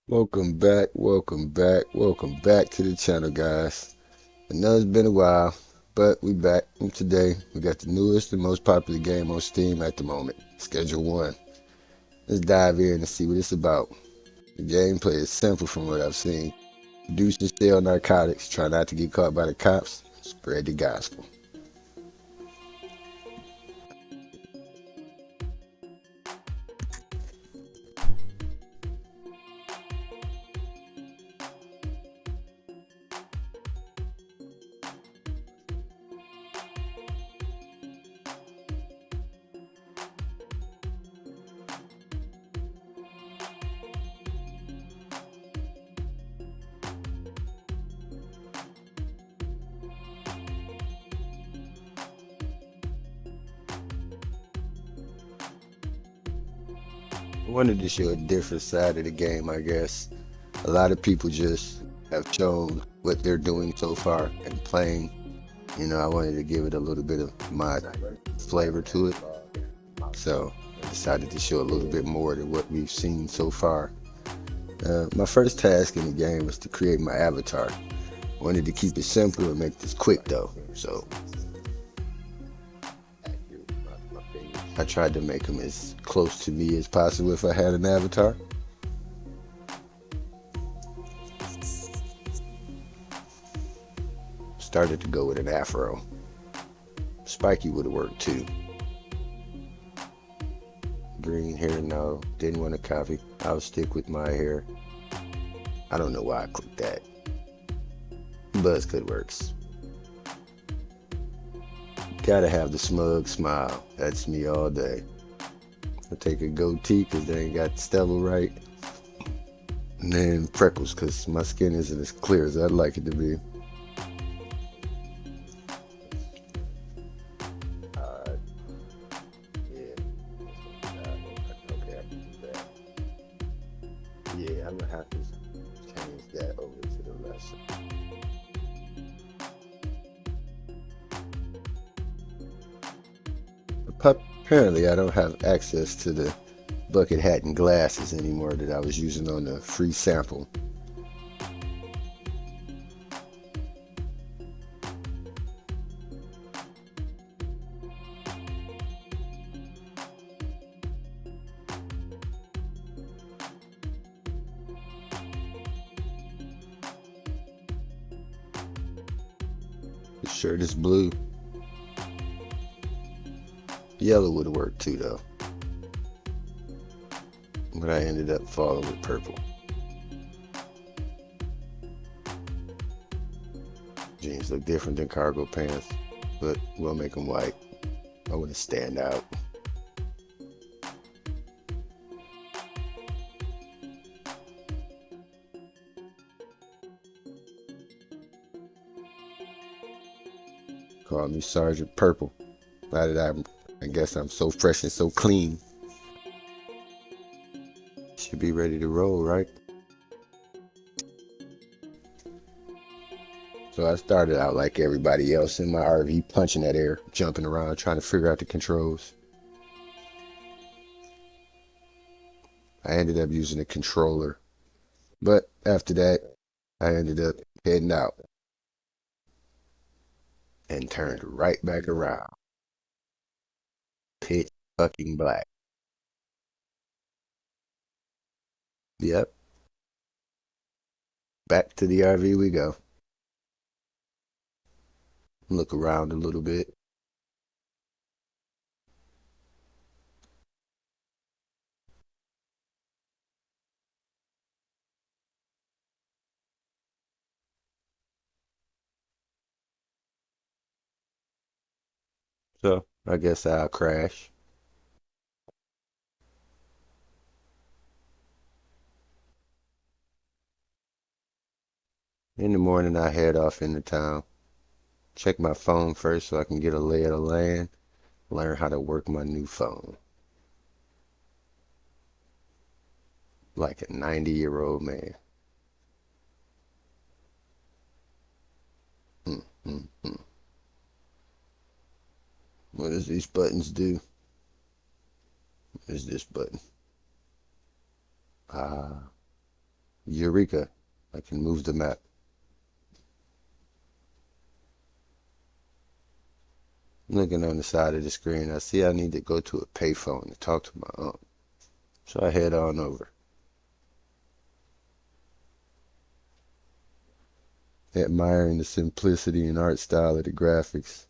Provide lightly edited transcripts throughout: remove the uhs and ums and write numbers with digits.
Welcome back to the channel, guys. I know it's been a while, but we back. And today, we got the newest and most popular game on Steam at the moment, Schedule 1. Let's dive in and see what it's about. The gameplay is simple from what I've seen. Produce and sell narcotics, try not to get caught by the cops, spread the gospel. I wanted to show a different side of the game, I guess. A lot of people just have shown what they're doing so far and playing. I wanted to give it a little bit of my flavor to it. So I decided to show a little bit more than what we've seen so far. My first task in the game was to create my avatar. I wanted to keep it simple and make this quick though. So I tried to make him as close to me as possible if I had an avatar. Started to go with an afro. Spiky would have worked too. Green hair, no. Didn't want to copy. I'll stick with my hair. I don't know why I clicked that. Buzzcut works. Gotta have the smug smile. That's me all day. I take a goatee because they ain't got the stubble right. And then freckles because my skin isn't as clear as I'd like it to be. Yeah. Okay, I can do that. Yeah, I'm gonna have to change that over to the lesser. Apparently, I don't have access to the bucket hat and glasses anymore that I was using on the free sample. The shirt is blue. Yellow would have worked too, though. But I ended up falling with purple. Jeans look different than cargo pants, but we'll make them white. I want to stand out. Call me Sergeant Purple. Now that I guess I'm so fresh and so clean. Should be ready to roll, right? So I started out like everybody else in my RV, punching at air, jumping around, trying to figure out the controls. I ended up using a controller, but after that, I ended up heading out and turned right back around. Pitch fucking black. Yep, back to the RV we go. Look around a little bit. So I guess I'll crash. In the morning, I head off into town. Check my phone first so I can get a lay of the land. Learn how to work my new phone. Like a 90-year-old man. Mm, mm, mm. What does these buttons do? What is this button? Ah, Eureka! I can move the map. Looking on the side of the screen, I see I need to go to a payphone to talk to my aunt. So I head on over. Admiring the simplicity and art style of the graphics.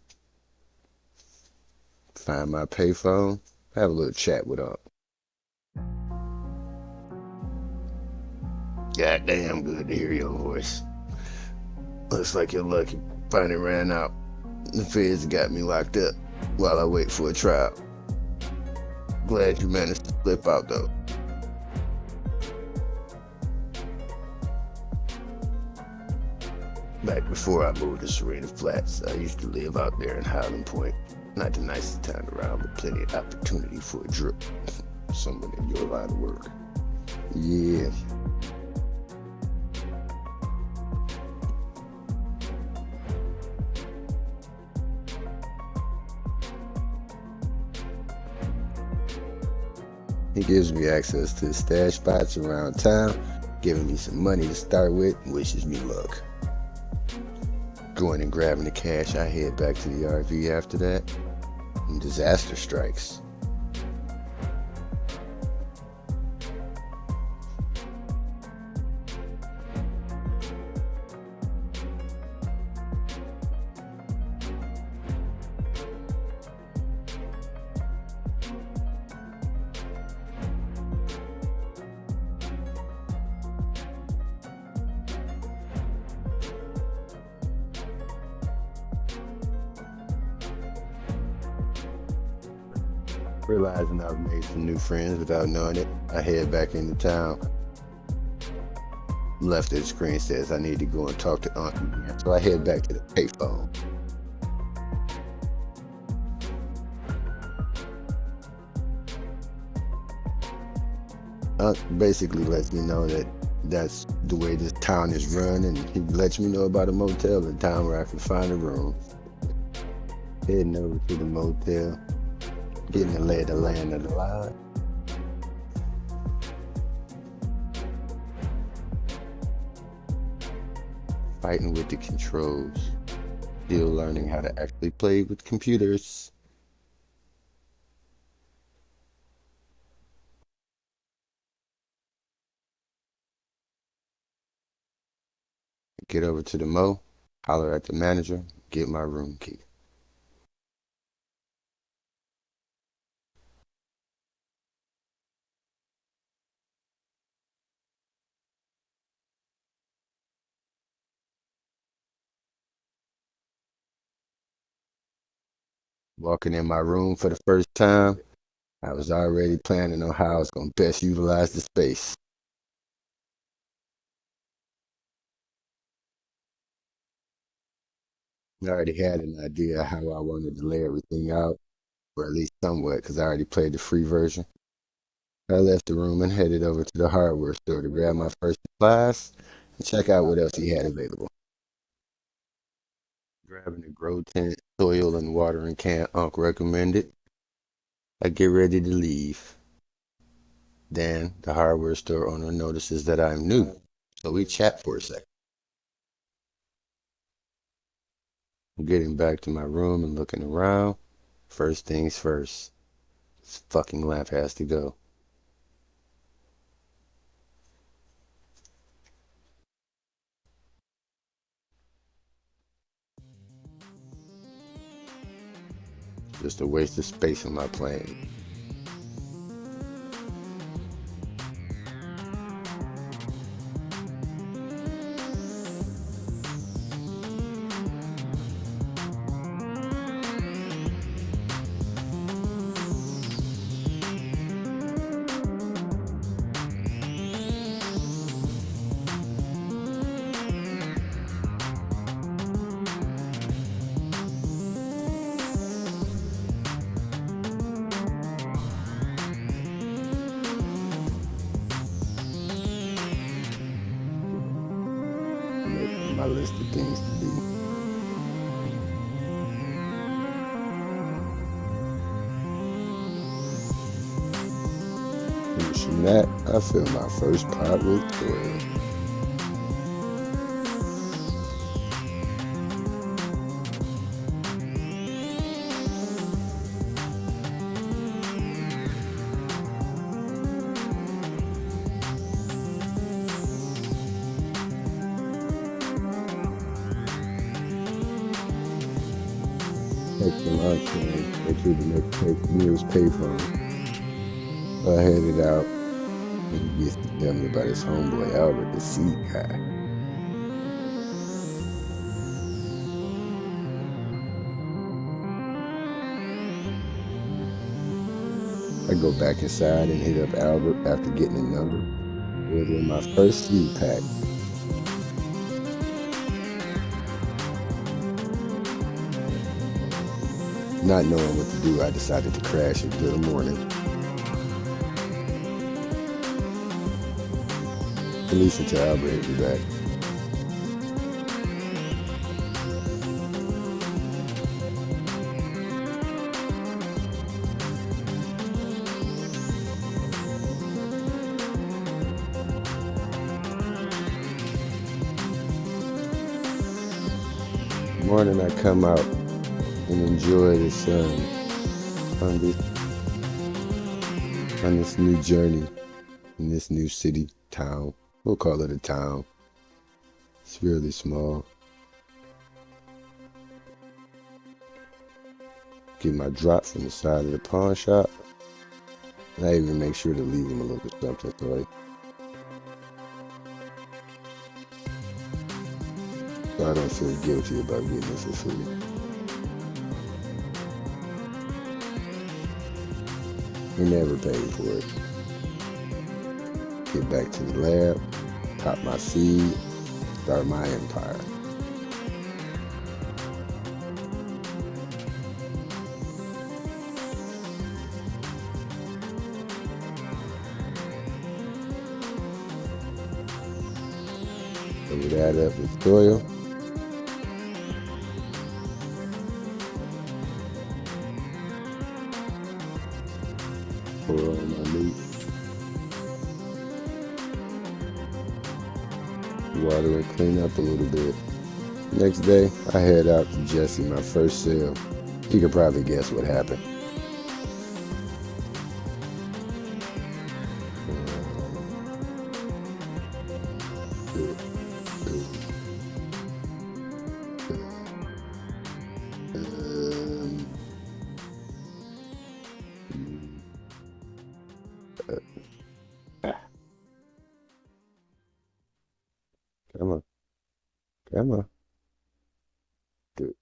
Find my payphone, have a little chat with aunt. Goddamn good to hear your voice. Looks like you're lucky. Finally ran out. The feds got me locked up while I wait for a trial. Glad you managed to slip out though. Back before I moved to Serena Flats, I used to live out there in Highland Point. Not the nicest town around, but plenty of opportunity for a drip. Someone in your line of work. Yeah. He gives me access to the stash spots around town, giving me some money to start with, and wishes me luck. Going and grabbing the cash, I head back to the RV after that, and disaster strikes. Realizing I've made some new friends without knowing it, I head back into town. Left of the screen says I need to go and talk to Aunt again, so I head back to the payphone. Aunt basically lets me know that that's the way this town is run, and he lets me know about a motel in town where I can find a room. Heading over to the motel, getting the lay of the land of the line. Fighting with the controls. Still learning how to actually play with computers. Get over to the Mo, holler at the manager, get my room key. Walking in my room for the first time, I was already planning on how I was going to best utilize the space. I already had an idea how I wanted to lay everything out, or at least somewhat, because I already played the free version. I left the room and headed over to the hardware store to grab my first supplies and check out what else he had available. Grabbing a grow tent, soil, and watering can Unc recommended, I get ready to leave. Then the hardware store owner notices that I'm new, so we chat for a second. I'm getting back to my room and looking around. First things first, this fucking lamp has to go. Just a waste of space on my plane. My list of things to do. Finish From that, I fill my first pot with oil. Text the lunch man, go to the nearest payphone. So I headed out, and he gets to tell me about his homeboy Albert, the seed guy. I go back inside and hit up Albert after getting a number, ordering my first seed pack. Not knowing what to do, I decided to crash into the morning. At least until Albert hit me back. Morning, I come out and enjoy the sun on this new journey in this new city, town. We'll call it a town. It's really small. Get my drop from the side of the pawn shop. And I even make sure to leave them a little something so I don't feel guilty about getting it for free. We never paid for it. Get back to the lab, pop my seed, start my empire. Cover that up with soil. Pour on my meat. Water and clean up a little bit. Next day, I head out to Jesse, my first sale. You can probably guess what happened. Come on, come on, good,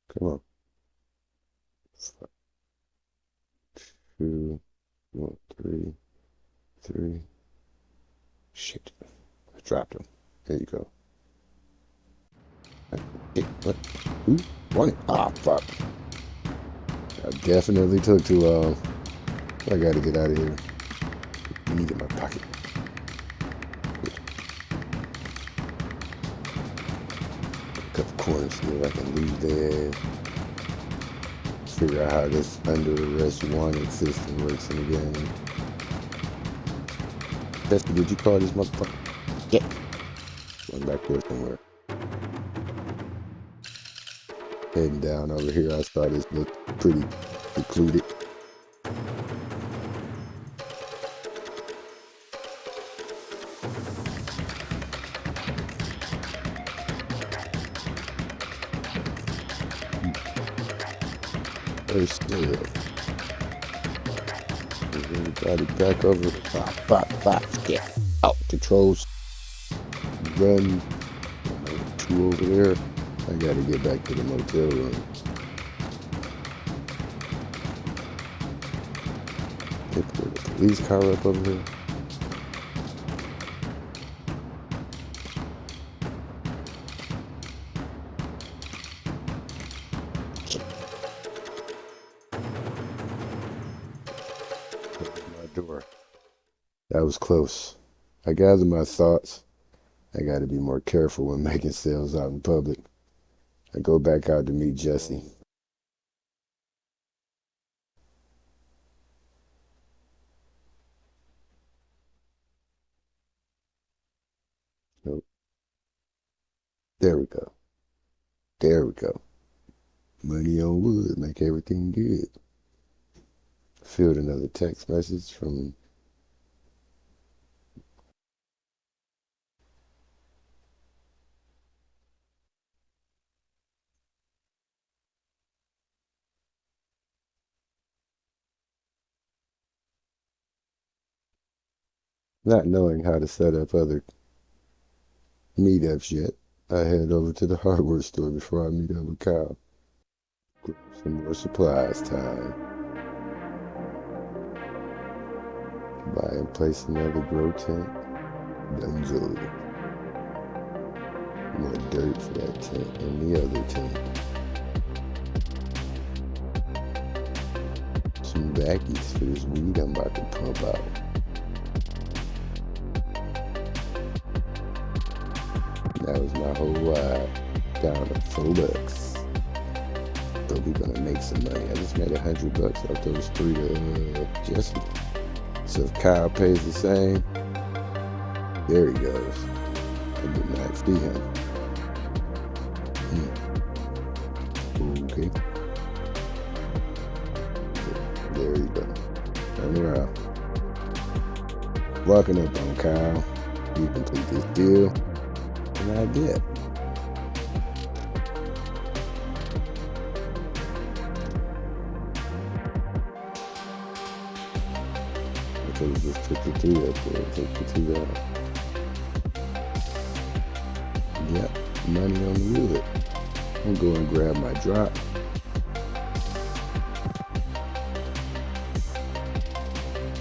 come on. 2, 1, 3, 3. Shit, I dropped him. There you go. Hey, what? Who won it? Ah, fuck. I definitely took too long. I gotta get out of here. Let me get my pocket. A couple corners here I can leave there. Figure out how this under arrest wanted system works in the game. Testy, did you call this motherfucker? Yeah. One back there somewhere. Heading down over here, I saw this look pretty secluded. First still. Everybody back over. Yeah. Out. Controls. Run. 2 over there. I gotta get back to the motel room. They put the police car up over here. My door. That was close. I gather my thoughts. I gotta be more careful when making sales out in public. I go back out to meet Jesse. So there we go. There we go. Money on wood, make everything good. Filled another text message from not knowing how to set up other meetups yet. I head over to the hardware store before I meet up with Kyle. Grab some more supplies time. Buy and place another grow tent. Dunzo. More dirt for that tent and the other tent. Some backies for this weed I'm about to pump out. That was my whole ride. Down to $4. But we're gonna make some money. I just made $100 off those 3 to Jesse. So if Kyle pays the same, there he goes. I did not see him. Okay. There you go. Turn around. Walking up on Kyle. We complete this deal. And I did. I could have just took the 2 up there. Take the 2 down. Yep. Money on the wood. I'm going to grab my drop.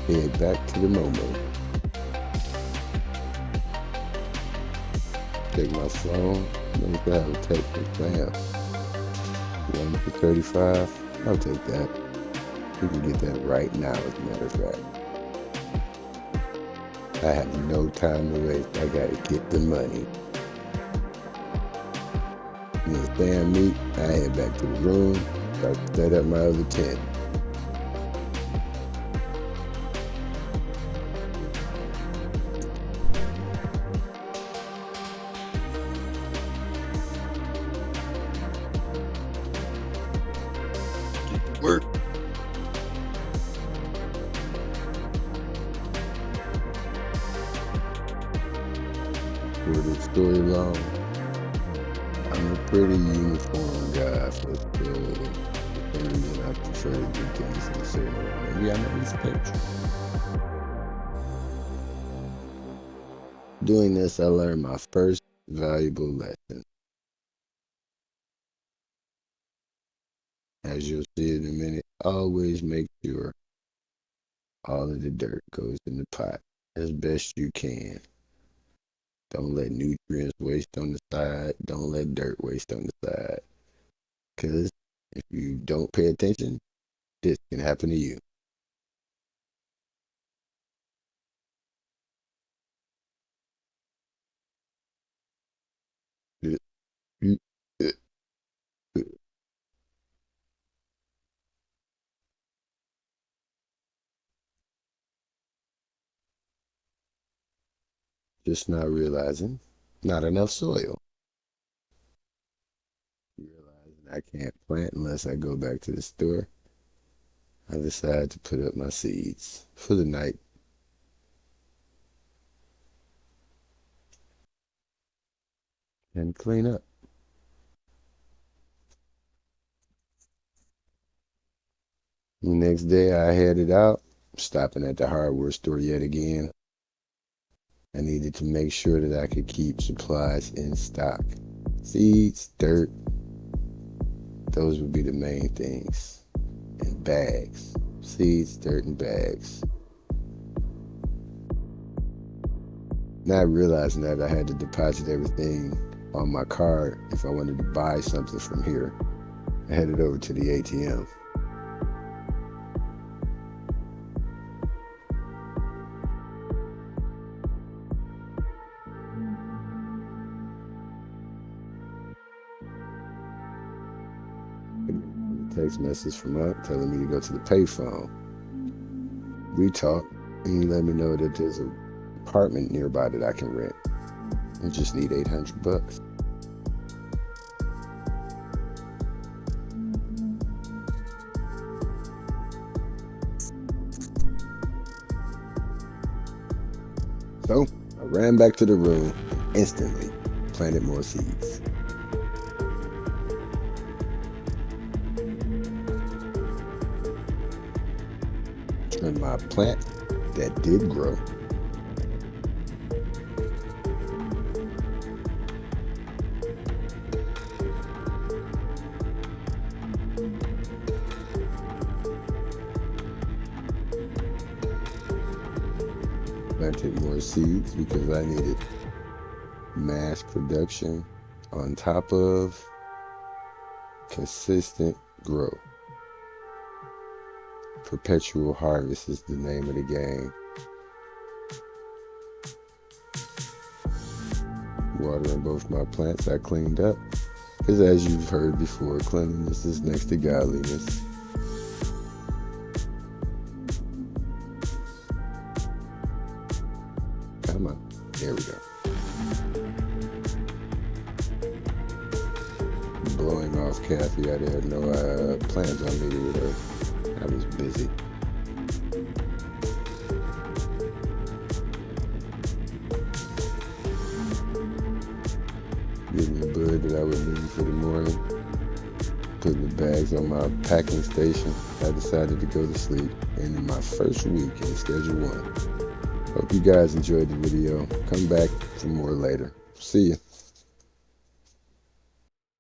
Head back to the Momo. Take my phone. Let me have a text from Sam. One for 35. I'll take that. We can get that right now, as a matter of fact. I have no time to waste. I gotta get the money. Me and Sam meet. I head back to the room. Start to set up my other tent. Get to work. For the story long, I'm a pretty uniform guy for the reason I prefer to do things in a certain way. Maybe I'm a respect. Doing this, I learned my first valuable lesson. As you'll see in a minute, always make sure all of the dirt goes in the pot as best you can. Don't let nutrients waste on the side. Don't let dirt waste on the side. Because if you don't pay attention, this can happen to you. Just not realizing not enough soil. Realizing I can't plant unless I go back to the store. I decide to put up my seeds for the night. And clean up. The next day I headed out, stopping at the hardware store yet again. I needed to make sure that I could keep supplies in stock. Seeds, dirt, those would be the main things. And bags. Seeds, dirt, and bags. Not realizing that I had to deposit everything on my card if I wanted to buy something from here. I headed over to the ATM. Text message from up telling me to go to the payphone. We talked, and he let me know that there's an apartment nearby that I can rent. You just need 800 bucks. So I ran back to the room and instantly planted more seeds. And my plant that did grow planted more seeds because I needed mass production on top of consistent growth. Perpetual harvest is the name of the game. Watering both my plants I cleaned up because, as you've heard before, cleanliness is next to godliness. Come on, there we go. Blowing off Kathy. I had no plans on meeting with her. I was busy. Getting the bud that I would need for the morning. Putting the bags on my packing station. I decided to go to sleep. And in my first week in Schedule 1. Hope you guys enjoyed the video. Come back for more later. See ya.